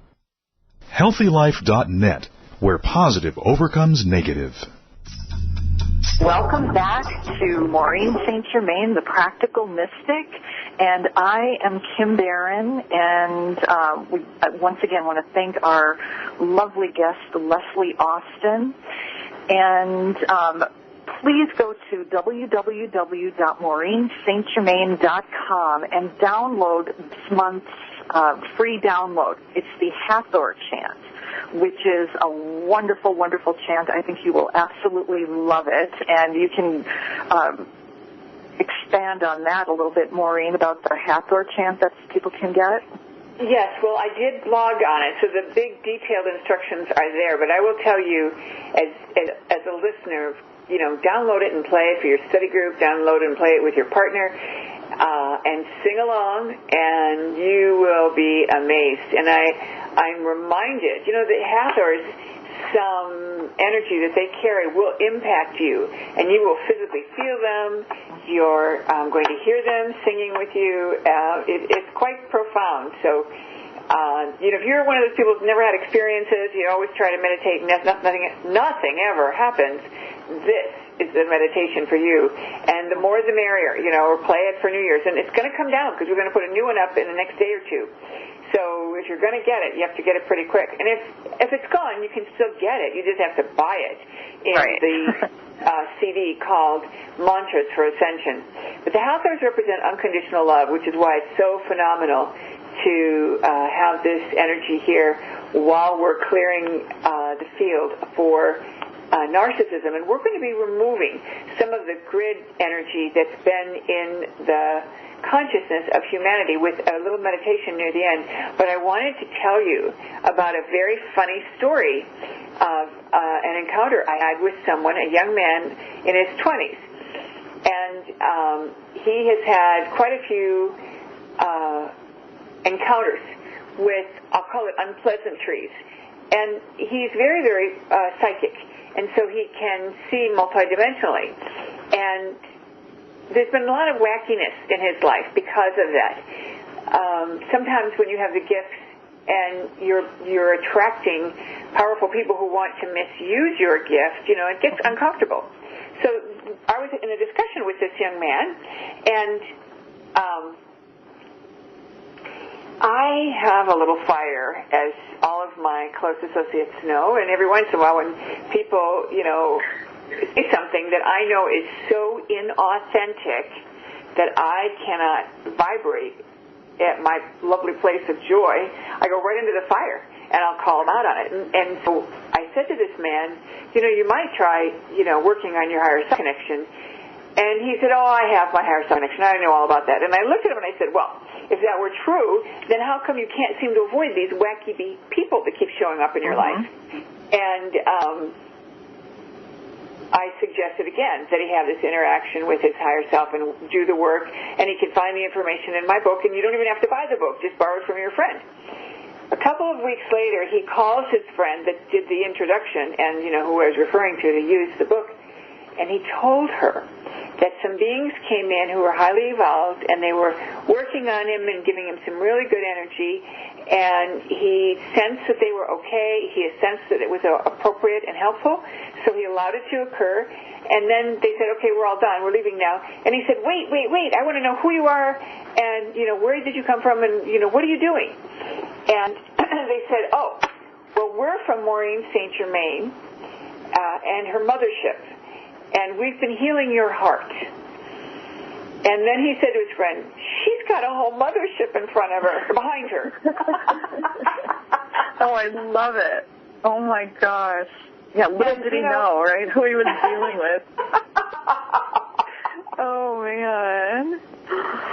HealthyLife.net, where positive overcomes negative. Welcome back to Maureen St Germain, the Practical Mystic, and I am Kim Barron, and we once again want to thank our lovely guest, Leslie Austin, and please go to www.MaureenStGermain.com and download this month's free download. It's the Hathor chant, which is a wonderful, wonderful chant. I think you will absolutely love it, and you can expand on that a little bit, Maureen, about the Hathor chant that people can get. Yes, well, I did blog on it, so the big detailed instructions are there, but I will tell you, as a listener, you know, download it and play it for your study group, download it and play it with your partner, and sing along, and you will be amazed. And I'm reminded, you know, that Hathors, some energy that they carry will impact you, and you will physically feel them. You're going to hear them singing with you. It's quite profound. So, you know, if you're one of those people who's never had experiences, you always try to meditate, and nothing ever happens, this is the meditation for you, and the more the merrier, or play it for New Year's. And it's going to come down because we're going to put a new one up in the next day or two. So if you're going to get it, you have to get it pretty quick. And if it's gone, you can still get it. You just have to buy it in the CD called Mantras for Ascension. But the house hours represent unconditional love, which is why it's so phenomenal to have this energy here while we're clearing the field for narcissism. And we're going to be removing some of the grid energy that's been in the consciousness of humanity with a little meditation near the end. But I wanted to tell you about a very funny story of an encounter I had with someone, a young man in his 20s. And he has had quite a few encounters with, I'll call it unpleasantries. And he's very, very psychic. And so he can see multidimensionally. And there's been a lot of wackiness in his life because of that. Sometimes when you have the gifts and you're attracting powerful people who want to misuse your gift, it gets uncomfortable. So I was in a discussion with this young man, and I have a little fire, as all of my close associates know, and every once in a while when people, say something that I know is so inauthentic that I cannot vibrate at my lovely place of joy, I go right into the fire, and I'll call him out on it. And so I said to this man, you might try, working on your higher self connection. And he said, I have my higher self connection. I know all about that. And I looked at him and I said, well, if that were true, then how come you can't seem to avoid these wacky people that keep showing up in your life? And I suggested again that he have this interaction with his higher self and do the work, and he can find the information in my book, and you don't even have to buy the book, just borrow it from your friend. A couple of weeks later, he calls his friend that did the introduction and, who I was referring to use the book, and he told her that some beings came in who were highly evolved, and they were working on him and giving him some really good energy, and he sensed that they were okay. He sensed that it was appropriate and helpful, so he allowed it to occur. And then they said, okay, we're all done. We're leaving now. And he said, wait. I want to know who you are, and, where did you come from, and, what are you doing? And they said, well, we're from Maureen St Germain and her mothership, and we've been healing your heart. And then he said to his friend, she's got a whole mothership in front of her, behind her. Oh, I love it. Oh, my gosh. Yeah, little did he know, right, who he was dealing with. Oh, man.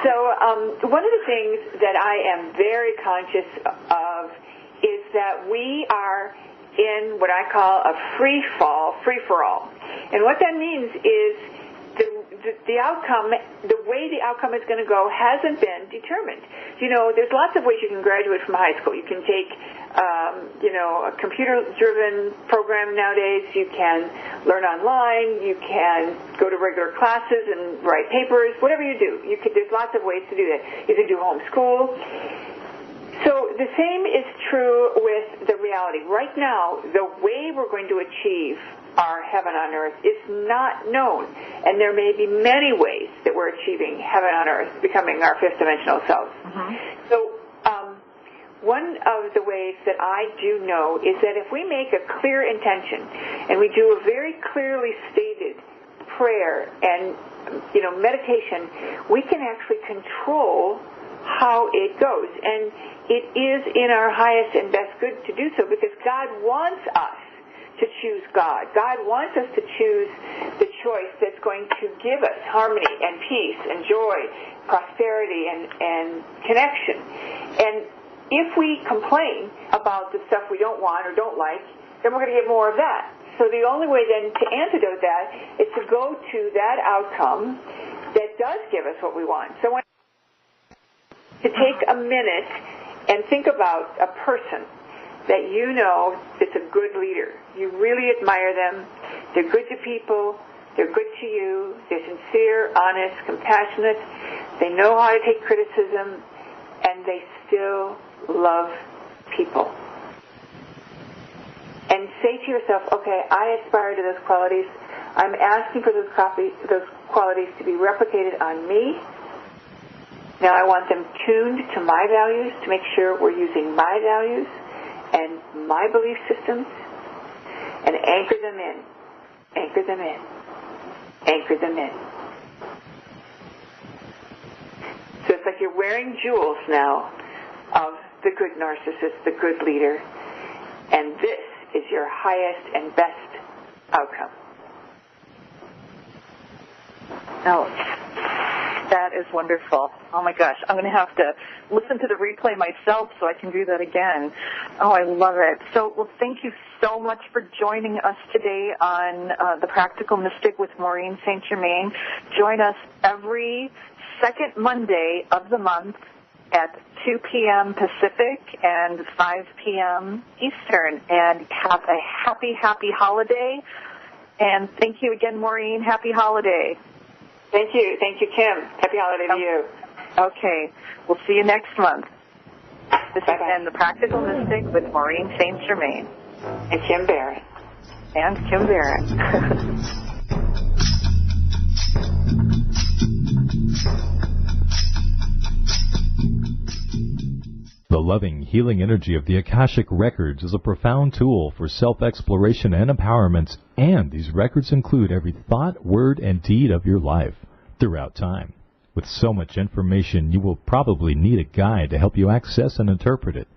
So one of the things that I am very conscious of is that we are in what I call a free-for-all. And what that means is the outcome, the way the outcome is going to go hasn't been determined. There's lots of ways you can graduate from high school. You can take, a computer-driven program nowadays. You can learn online. You can go to regular classes and write papers. Whatever you do, there's lots of ways to do that. You can do homeschool. So the same is true with the reality. Right now, the way we're going to achieve our heaven on earth is not known. And there may be many ways that we're achieving heaven on earth, becoming our fifth dimensional selves. So one of the ways that I do know is that if we make a clear intention and we do a very clearly stated prayer and, meditation, we can actually control how it goes. And it is in our highest and best good to do so, because God wants us to choose God. God wants us to choose the choice that's going to give us harmony and peace and joy, prosperity and connection. And if we complain about the stuff we don't want or don't like, then we're going to get more of that. So the only way then to antidote that is to go to that outcome that does give us what we want. So to take a minute and think about a person that you know is a good leader. You really admire them. They're good to people. They're good to you. They're sincere, honest, compassionate. They know how to take criticism, and they still love people. And say to yourself, okay, I aspire to those qualities. I'm asking for those qualities to be replicated on me. Now I want them tuned to my values to make sure we're using my values and my belief systems, and anchor them in, anchor them in, anchor them in. So it's like you're wearing jewels now of the good narcissist, the good leader, and this is your highest and best outcome. Oh, that is wonderful. Oh my gosh, I'm going to have to listen to the replay myself so I can do that again. Oh, I love it. So, well, thank you so much for joining us today on The Practical Mystic with Maureen St Germain. Join us every second Monday of the month at 2 p.m. Pacific and 5 p.m. Eastern. And have a happy, happy holiday. And thank you again, Maureen. Happy holiday. Thank you. Thank you, Kim. Happy holiday to you. Okay. We'll see you next month. This has been The Practical Mystic with Maureen St Germain. And Kim Barrett. And Kim Barrett. The loving, healing energy of the Akashic Records is a profound tool for self-exploration and empowerment, and these records include every thought, word, and deed of your life throughout time. With so much information, you will probably need a guide to help you access and interpret it.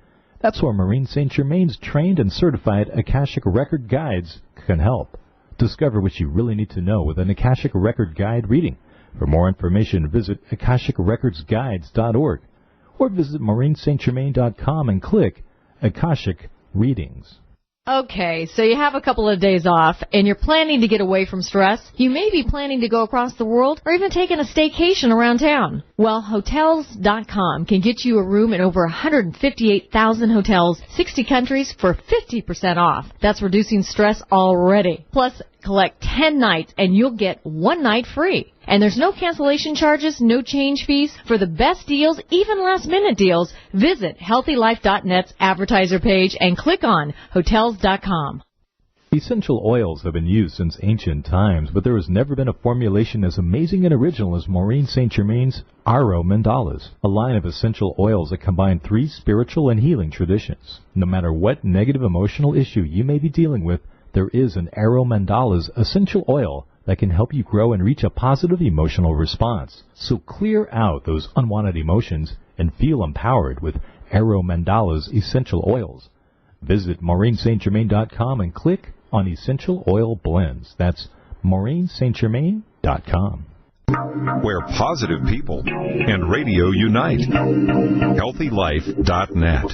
That's where Maureen St Germain's trained and certified Akashic Record guides can help. Discover what you really need to know with an Akashic Record guide reading. For more information, visit AkashicRecordsGuides.org. or visit MaureenStGermain.com and click Akashic Readings. Okay, so you have a couple of days off, and you're planning to get away from stress. You may be planning to go across the world, or even taking a staycation around town. Well, Hotels.com can get you a room in over 158,000 hotels, 60 countries, for 50% off. That's reducing stress already. Plus, collect 10 nights, and you'll get 1 night free. And there's no cancellation charges, no change fees. For the best deals, even last-minute deals, visit HealthyLife.net's advertiser page and click on Hotels.com. Essential oils have been used since ancient times, but there has never been a formulation as amazing and original as Maureen St Germain's Aro Mandalas, a line of essential oils that combine 3 spiritual and healing traditions. No matter what negative emotional issue you may be dealing with, there is an Aro Mandalas essential oil that can help you grow and reach a positive emotional response. So clear out those unwanted emotions and feel empowered with Aro Mandalas essential oils. Visit MaureenStGermain.com and click on Essential Oil Blends. That's MaureenStGermain.com. Where positive people and radio unite. HealthyLife.net.